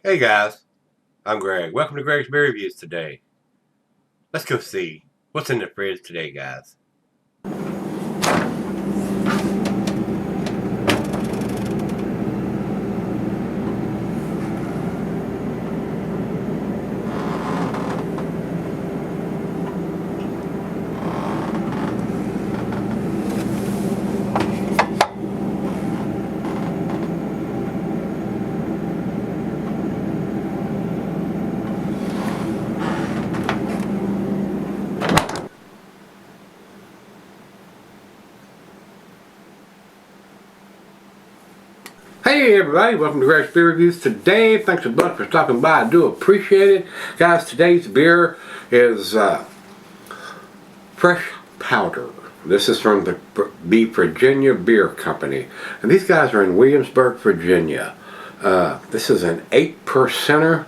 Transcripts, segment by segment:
Hey guys, I'm Greg. Welcome to Gregsbeerreviews today. Let's go see what's in the fridge today, guys. Hey everybody, welcome to Gregsbeerreviews today. Thanks a bunch for stopping by. I do appreciate it. Guys, today's beer is Fresh Powder. This is from the Virginia Beer Company. And these guys are in Williamsburg, Virginia. This is an 8%er,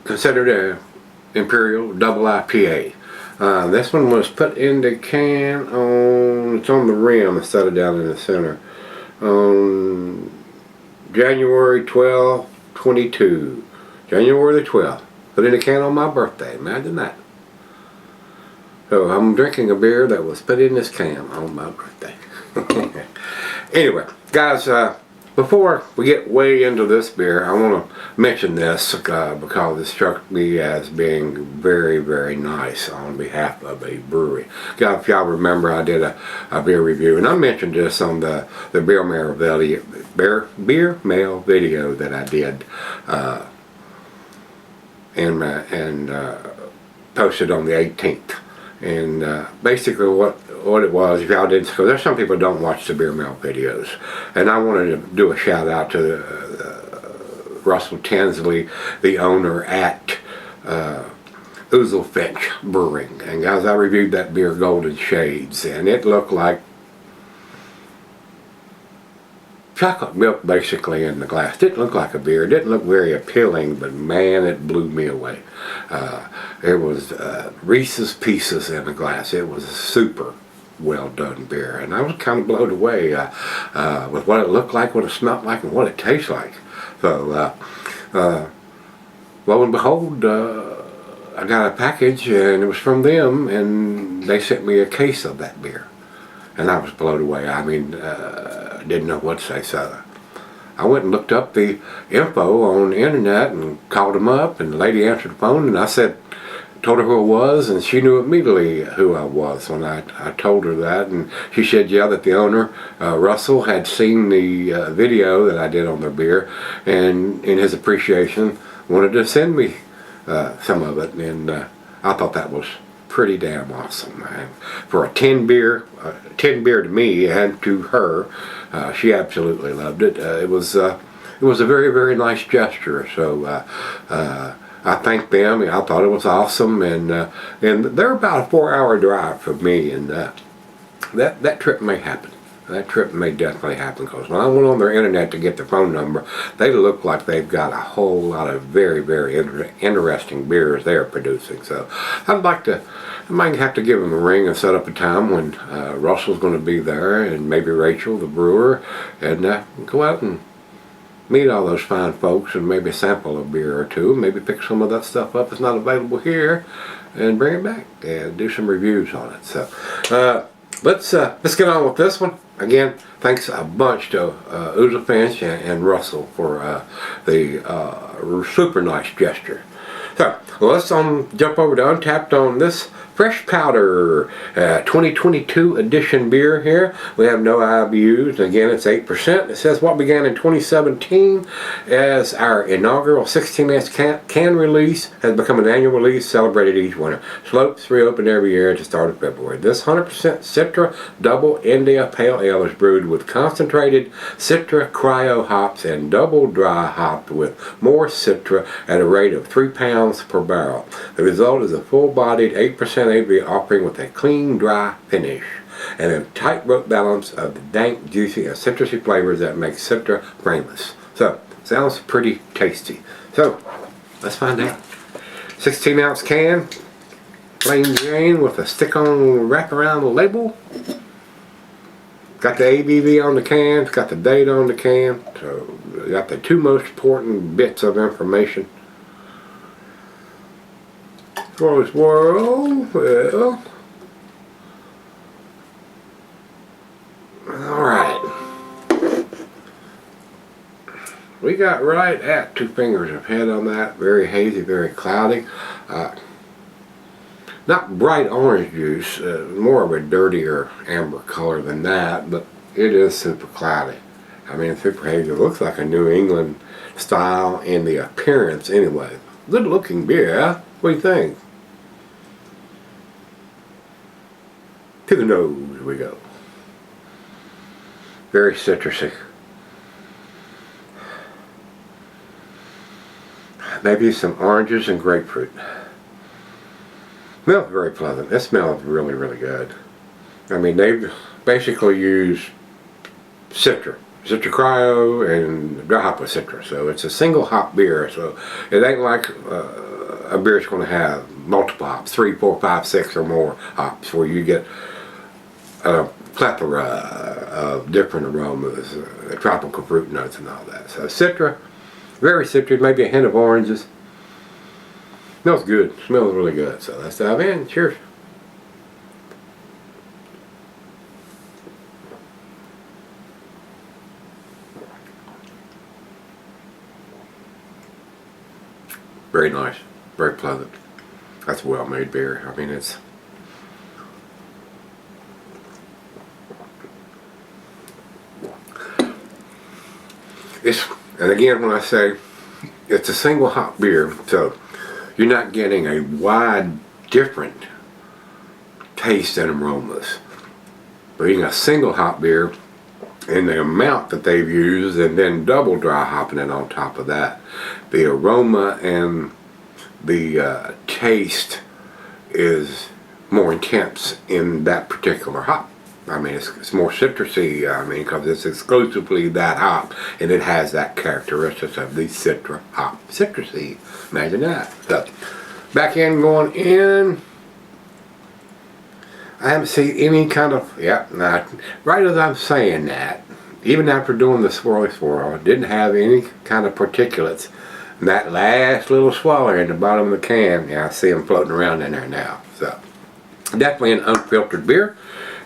considered a Imperial Double IPA. This one was put in the can it's on the rim instead of down in the center, on January 12, 22. January the 12th. Put in a can on my birthday. Imagine that. So I'm drinking a beer that was put in this can on my birthday. Anyway, guys, before we get way into this beer, I want to mention this because it struck me as being very, very nice on behalf of a brewery. Guys, if y'all remember, I did a beer review, and I mentioned this on the beer mail video that I did, and posted on the 18th. And basically what it was, if y'all didn't, because there's some people who don't watch the beer mail videos, and I wanted to do a shout out to Russell Tinsley, the owner at Anheuser-Busch Brewing. And guys, I reviewed that beer, Golden Shades, and it looked like chocolate milk basically in the glass. Didn't look like a beer, didn't look very appealing, but man, it blew me away. It was Reese's Pieces in the glass. It was a super well done beer, and I was kind of blown away with what it looked like, what it smelled like, and what it tastes like. So lo and behold, I got a package, and it was from them, and they sent me a case of that beer, and I was blown away. I mean, didn't know what to say. So I went and looked up the info on the internet and called them up, and the lady answered the phone, and I told her who it was, and she knew immediately who I was when I told her that. And she said, yeah, that the owner, Russell, had seen the video that I did on their beer, and in his appreciation wanted to send me some of it. And I thought that was pretty damn awesome, man. For a 10 beer to me and to her, she absolutely loved it. It was a very, very nice gesture. So I thanked them. I thought it was awesome, and they're about a 4-hour drive from me, and that trip may happen. That trip may definitely happen, because when I went on their internet to get their phone number, they look like they've got a whole lot of very, very interesting beers they're producing. So I might have to give them a ring and set up a time when Russell's going to be there, and maybe Rachel, the brewer, and go out and meet all those fine folks and maybe sample a beer or two, maybe pick some of that stuff up that's not available here and bring it back and do some reviews on it. So let's get on with this one. Again, thanks a bunch to Anheuser-Busch and Russell for the super nice gesture. So let's jump over to Untapped on this Fresh Powder 2022 edition beer here. We have no IBUs, and again it's 8%. It says what began in 2017 as our inaugural 16-ounce can release has become an annual release celebrated each winter. Slopes reopen every year at the start of February. This 100% Citra Double India Pale Ale is brewed with concentrated Citra Cryo hops and double dry hopped with more Citra at a rate of 3 pounds per barrel. The result is a full-bodied 8% ABV offering with a clean, dry finish and a tightrope balance of the dank, juicy, and citrusy flavors that make Citra famous. So, sounds pretty tasty. So, let's find out. 16-ounce can, plain Jane with a stick-on wraparound label. Got the ABV on the can, it's got the date on the can, so got the two most important bits of information. For this world, well, alright. We got right at 2 fingers of head on that. Very hazy, very cloudy. Not bright orange juice, more of a dirtier amber color than that, but it is super cloudy. I mean, super hazy. It looks like a New England style in the appearance anyway. Good looking beer, huh? What do you think? To the nose we go. Very citrusy. Maybe some oranges and grapefruit. Smells very pleasant. It smells really, really good. I mean, they've basically used Citra Cryo and dry hop with Citra. So it's a single hop beer. So it ain't like a beer that's going to have multiple hops, 3, 4, 5, 6 or more hops, where you get a plethora of different aromas, tropical fruit notes and all that. So Citra, very citrus, maybe a hint of oranges. Smells good. Smells really good. So let's dive in. Cheers. Very nice. Very pleasant. That's a well-made beer. I mean, it's and again, when I say it's a single hop beer, so you're not getting a wide different taste and aromas. But you're getting a single hop beer in the amount that they've used, and then double dry hopping it on top of that. The aroma and the taste is more intense in that particular hop. I mean, it's more citrusy, I mean, because it's exclusively that hop, and it has that characteristics of the Citra hop. Citrusy, imagine that. So, back in, going in. I haven't seen any kind of, right as I'm saying that, even after doing the swirly swirl, it didn't have any kind of particulates. And that last little swirler in the bottom of the can, I see them floating around in there now. So, definitely an unfiltered beer.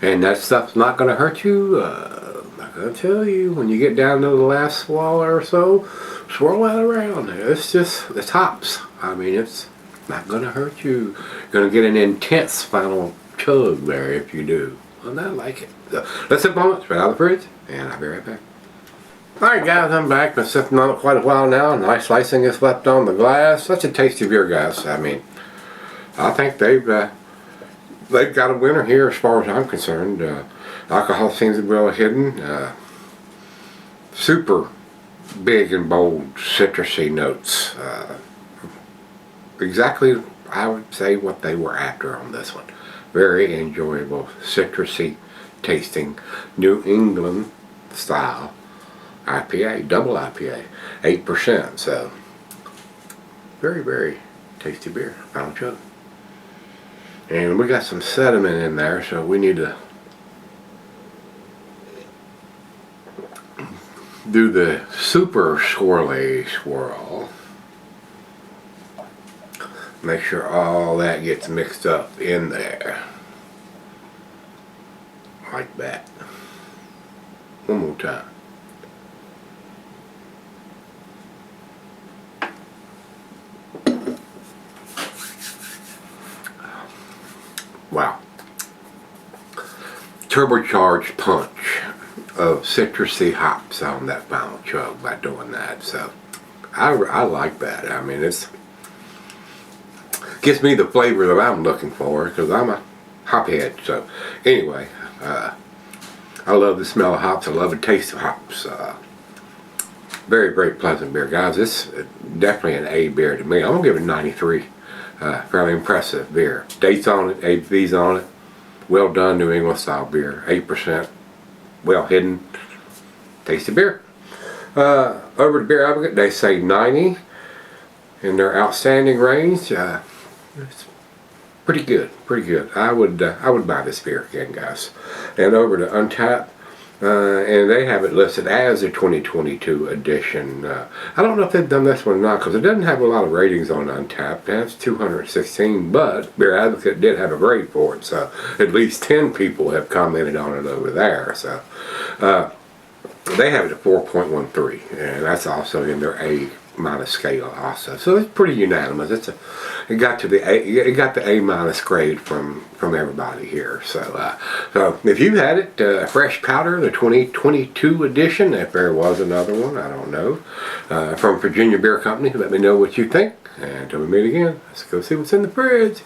And that stuff's not going to hurt you. I'm not going to tell you. When you get down to the last swallow or so, swirl that around. It's hops. I mean, it's not going to hurt you. You're going to get an intense final chug there if you do. And I like it. So, let's sip on it straight out of the fridge, and I'll be right back. Alright guys, I'm back. Been sipping on it quite a while now. Nice slicing is left on the glass. Such a tasty beer, guys. I mean, I think they've got a winner here as far as I'm concerned. Alcohol seems to be well hidden. Super big and bold citrusy notes. Exactly, I would say, what they were after on this one. Very enjoyable, citrusy tasting, New England style IPA, double IPA, 8%. So, very, very tasty beer. Final chug. And we got some sediment in there, so we need to do the super swirly swirl. Make sure all that gets mixed up in there. Like that. One more time. Wow. Turbocharged punch of citrusy hops on that final chug by doing that. So I like that. I mean, it's gives me the flavor that I'm looking for, because I'm a hophead. So anyway, I love the smell of hops. I love the taste of hops. Very, very pleasant beer, guys. This is definitely an A beer to me. I'm gonna give it 93. Fairly impressive beer. Dates on it, ABVs on it. Well done, New England style beer. 8%. Well hidden. Tasty beer. Over to Beer Advocate, they say 90 in their outstanding range. It's pretty good, pretty good. I would buy this beer again, guys. And over to Untappd, And they have it listed as a 2022 edition. I don't know if they've done this one or not, because it doesn't have a lot of ratings on Untappd. That's 216, but Beer Advocate did have a grade for it, so at least 10 people have commented on it over there. So they have it at 4.13, and that's also in their A- scale also. So it's pretty unanimous. It got the A- grade from everybody here. So so if you had it, Fresh Powder, the 2022 edition, if there was another one, I don't know, from Virginia Beer Company, let me know what you think. And until we meet again, let's go see what's in the fridge.